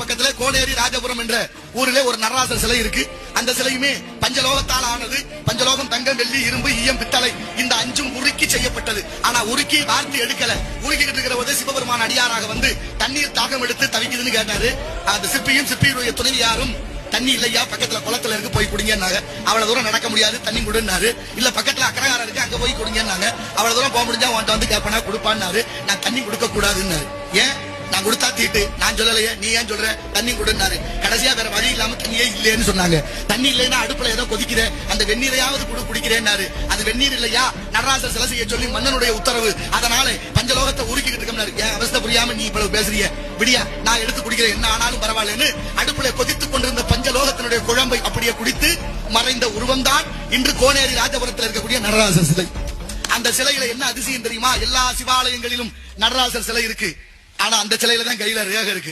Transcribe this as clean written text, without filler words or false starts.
பக்கத்துல கோனேரி ராஜபுரம் என்ற ஊரிலே ஒரு நடராசர் சிலை இருக்கு. அந்த சிலையுமே பஞ்சலோகத்தால் ஆனது. பஞ்சலோகம் தங்கம், வெள்ளி, இரும்பு, ஈயம், பித்தளை இந்த அஞ்சும் உருக்கி செய்யப்பட்டது. ஆனா உருக்கி வார்த்தை எடுக்கல. உருக்கிட்டு இருக்கிற போது சிவபெருமான் அடியாராக வந்து தண்ணீர் தாகம் எடுத்து தவிக்குதுன்னு கேட்டாரு. அந்த சிற்பியும் சிற்பியுடைய துணைவியாரும் தண்ணி இல்லையா, பக்கத்துல குளத்துல இருக்கு, போய் குடிங்கன்னாங்க. அவ்வளவு தூரம் நடக்க முடியாது, தண்ணி கொடுன்னாரு. இல்ல பக்கத்துல அக்கரகாரம் இருக்கு, அங்க போய் குடிங்கன்னாங்க. அவ்வளவு தூரம் போக முடிஞ்சா உன்ட்ட வந்து கேப்பனா கொடுப்பான்னாரு. நான் தண்ணி கொடுக்க கூடாதுன்னாரு. ஏன்? நான் கொடுத்தா தீட்டு, நான் சொல்லலையே, நீ ஏன் சொல்ற, தண்ணி கொடுன்னாரு. கடைசியா வேற வழி இல்லாம தண்ணியே இல்லைன்னு சொன்னாங்க. தண்ணி இல்லைன்னா அடுப்புல ஏதோ கொதிக்கிற அந்த வெந்நீரையாவது குடிக்கிறேன்னாரு. அது வெந்நீர் இல்லையா, நடராசர் சிலை செய்ய சொல்லி மன்னனுடைய உத்தரவு. அதனால பஞ்சலோகத்தை உருக்கிட்டு இருக்கோம்னாரு. ஏன் அவஸ்தை புரியாம நீ இவ்வளவு பேசுறிய, விடியா நான் எடுத்து குடிக்கிறேன், என்ன ஆனாலும் பரவாயில்லன்னு அடுப்புல கொதித்துக் கொண்டிருந்த பஞ்சலோகத்தினுடைய குழம்பை அப்படியே குடித்து மறைந்த உருவம்தான் இன்று கோனேரி ராஜபுரத்தில் இருக்கக்கூடிய நடராசர் சிலை. அந்த சிலையில என்ன அதிசயம் தெரியுமா? எல்லா சிவாலயங்களிலும் நடராசர் சிலை இருக்கு. ஆனா அந்த சிலையில தான் கையில ரேகை இருக்கு.